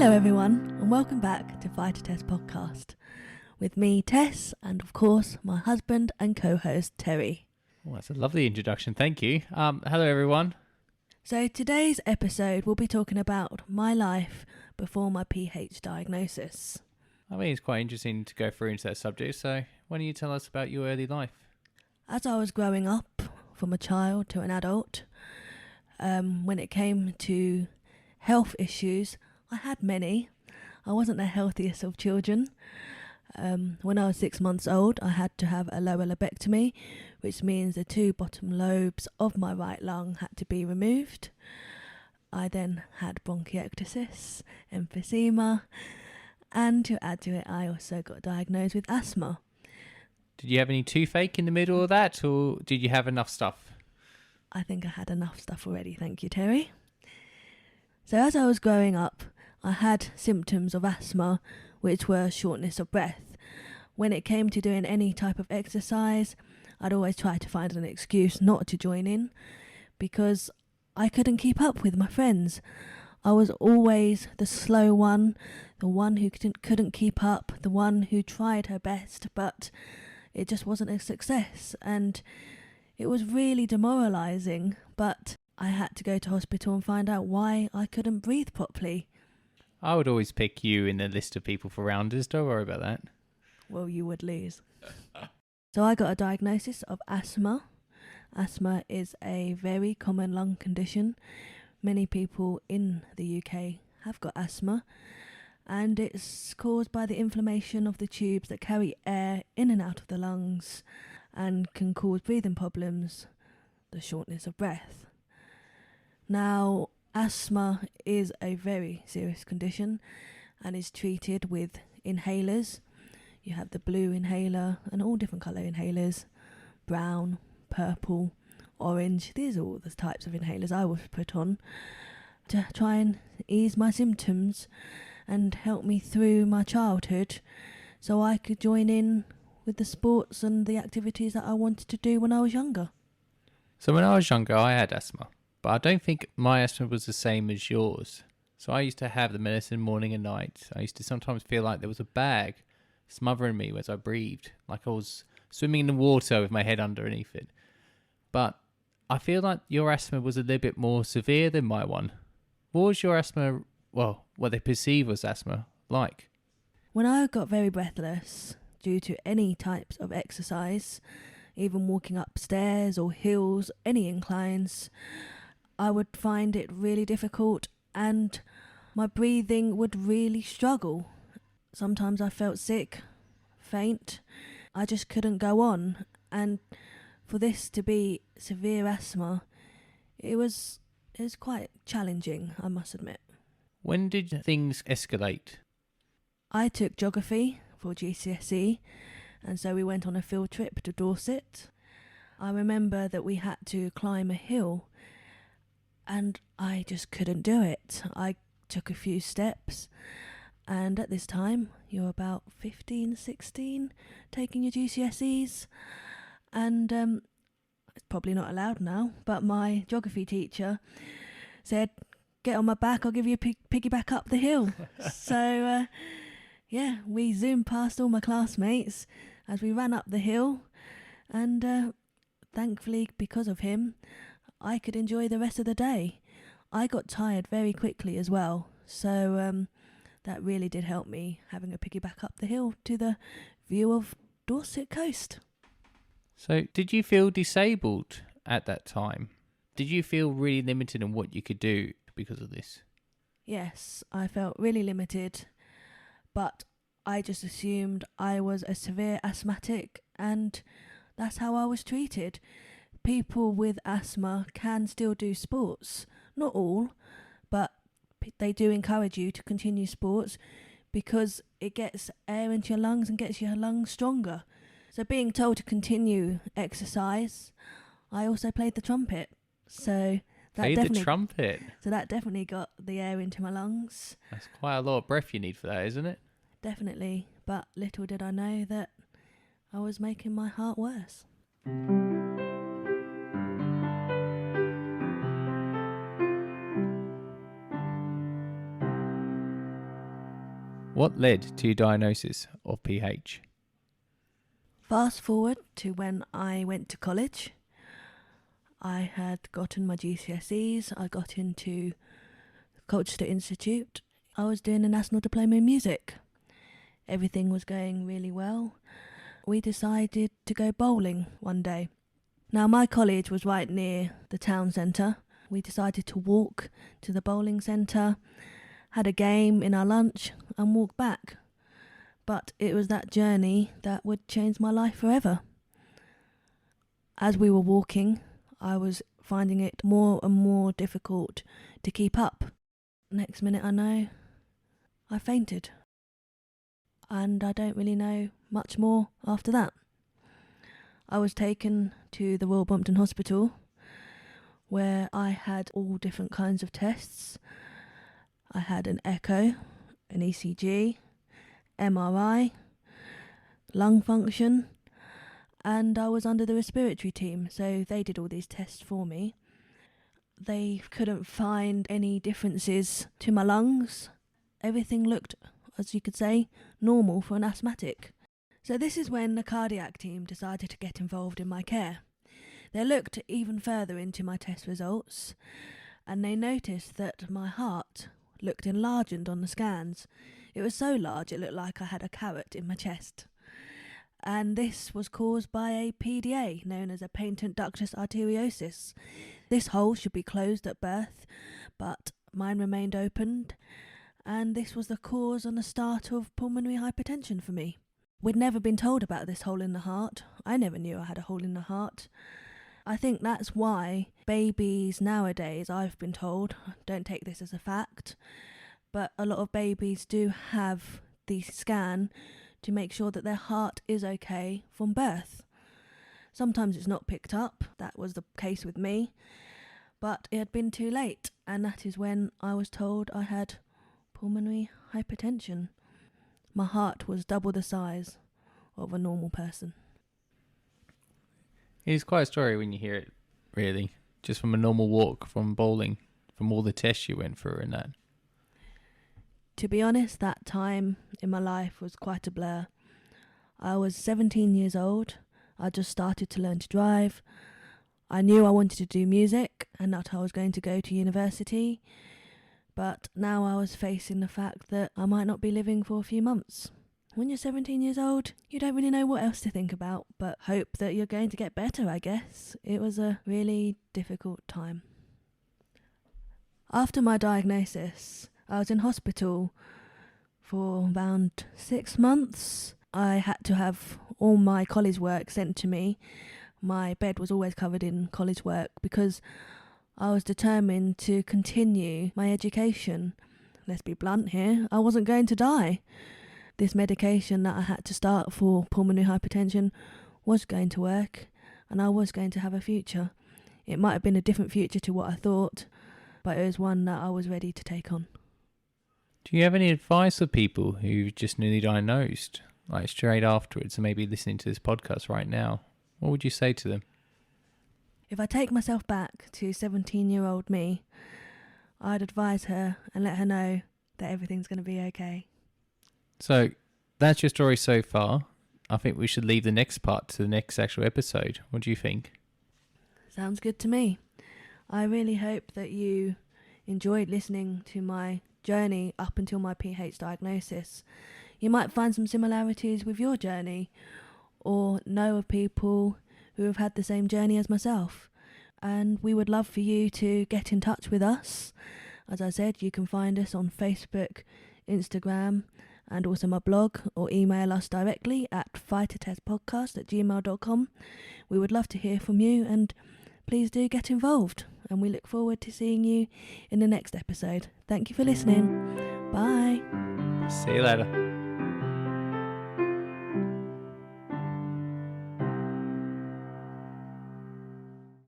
Hello everyone, and welcome back to Fighter Tess Podcast with me, Tess, and of course my husband and co-host Terry. Well, that's a lovely introduction, thank you. Hello everyone. So today's episode we'll be talking about my life before my PH diagnosis. I mean, it's quite interesting to go through into that subject, so why don't you tell us about your early life? As I was growing up from a child to an adult, when it came to health issues, I had many. I wasn't the healthiest of children. When I was 6 months old, I had to have a lower lobectomy, which means the two bottom lobes of my right lung had to be removed. I then had bronchiectasis, emphysema, and to add to it, I also got diagnosed with asthma. Did you have any toothache in the middle of that, or did you have enough stuff? I think I had enough stuff already, thank you, Terry. So as I was growing up, I had symptoms of asthma, which were shortness of breath. When it came to doing any type of exercise, I'd always try to find an excuse not to join in because I couldn't keep up with my friends. I was always the slow one, the one who couldn't keep up, the one who tried her best, but it just wasn't a success. And it was really demoralising, but I had to go to hospital and find out why I couldn't breathe properly. I would always pick you in the list of people for rounders, don't worry about that. Well, you would lose. So I got a diagnosis of asthma. Asthma is a very common lung condition. Many people in the UK have got asthma, and it's caused by the inflammation of the tubes that carry air in and out of the lungs and can cause breathing problems, the shortness of breath. Now, asthma is a very serious condition and is treated with inhalers. You have the blue inhaler and all different colour inhalers, brown, purple, orange. These are all the types of inhalers I was put on to try and ease my symptoms and help me through my childhood so I could join in with the sports and the activities that I wanted to do when I was younger. So when I was younger, I had asthma, but I don't think my asthma was the same as yours. So I used to have the medicine morning and night. I used to sometimes feel like there was a bag smothering me as I breathed, like I was swimming in the water with my head underneath it. But I feel like your asthma was a little bit more severe than my one. What was your asthma, well, what they perceive as asthma, like? When I got very breathless due to any types of exercise, even walking up stairs or hills, any inclines, I would find it really difficult and my breathing would really struggle. Sometimes I felt sick, faint. I just couldn't go on. And for this to be severe asthma, it was quite challenging, I must admit. When did things escalate? I took geography for GCSE, and so we went on a field trip to Dorset. I remember that we had to climb a hill, and I just couldn't do it. I took a few steps, and at this time, you're about 15, 16, taking your GCSEs, and it's probably not allowed now, but my geography teacher said, "Get on my back, I'll give you a piggyback up the hill." So, yeah, we zoomed past all my classmates as we ran up the hill, and thankfully, because of him, I could enjoy the rest of the day. I got tired very quickly as well, so that really did help me, having a piggyback up the hill to the view of Dorset coast. So did you feel disabled at that time? Did you feel really limited in what you could do because of this? Yes, I felt really limited, but I just assumed I was a severe asthmatic and that's how I was treated. People with asthma can still do sports. Not all, but they do encourage you to continue sports because it gets air into your lungs and gets your lungs stronger. So being told to continue exercise, I also played the trumpet. So that definitely got the air into my lungs. That's quite a lot of breath you need for that, isn't it? Definitely, but little did I know that I was making my heart worse. What led to your diagnosis of PH? Fast forward to when I went to college. I had gotten my GCSEs. I got into Colchester Institute. I was doing a national diploma in music. Everything was going really well. We decided to go bowling one day. Now, my college was right near the town centre. We decided to walk to the bowling centre, had a game in our lunch and walked back. But it was that journey that would change my life forever. As we were walking, I was finding it more and more difficult to keep up. Next minute I know, I fainted. And I don't really know much more after that. I was taken to the Royal Brompton Hospital, where I had all different kinds of tests. I had an echo, an ECG, MRI, lung function, and I was under the respiratory team, so they did all these tests for me. They couldn't find any differences to my lungs. Everything looked, as you could say, normal for an asthmatic. So this is when the cardiac team decided to get involved in my care. They looked even further into my test results, and they noticed that my heart looked enlarged on the scans. It was so large it looked like I had a carrot in my chest. And this was caused by a PDA, known as a patent ductus arteriosus. This hole should be closed at birth, but mine remained opened, and this was the cause and the start of pulmonary hypertension for me. We'd never been told about this hole in the heart. I never knew I had a hole in the heart. I think that's why babies nowadays, I've been told, don't take this as a fact, but a lot of babies do have the scan to make sure that their heart is okay from birth. Sometimes it's not picked up. That was the case with me. But it had been too late, and that is when I was told I had pulmonary hypertension. My heart was double the size of a normal person. It's quite a story when you hear it, really. Just from a normal walk, from bowling, from all the tests you went through and that. To be honest, that time in my life was quite a blur. I was 17 years old. I just started to learn to drive. I knew I wanted to do music and that I was going to go to university. But now I was facing the fact that I might not be living for a few months. When you're 17 years old, you don't really know what else to think about, but hope that you're going to get better, I guess. It was a really difficult time. After my diagnosis, I was in hospital for around 6 months. I had to have all my college work sent to me. My bed was always covered in college work because I was determined to continue my education. Let's be blunt here, I wasn't going to die. This medication that I had to start for pulmonary hypertension was going to work, and I was going to have a future. It might have been a different future to what I thought, but it was one that I was ready to take on. Do you have any advice for people who've just newly diagnosed, like straight afterwards, and maybe listening to this podcast right now? What would you say to them? If I take myself back to 17-year-old me, I'd advise her and let her know that everything's going to be okay. So, that's your story so far. I think we should leave the next part to the next actual episode. What do you think? Sounds good to me. I really hope that you enjoyed listening to my journey up until my PH diagnosis. You might find some similarities with your journey, or know of people who have had the same journey as myself. And we would love for you to get in touch with us. As I said, you can find us on Facebook, Instagram, and also my blog, or email us directly at fightertestpodcast@gmail.com. We would love to hear from you, and please do get involved. And we look forward to seeing you in the next episode. Thank you for listening. Bye. See you later.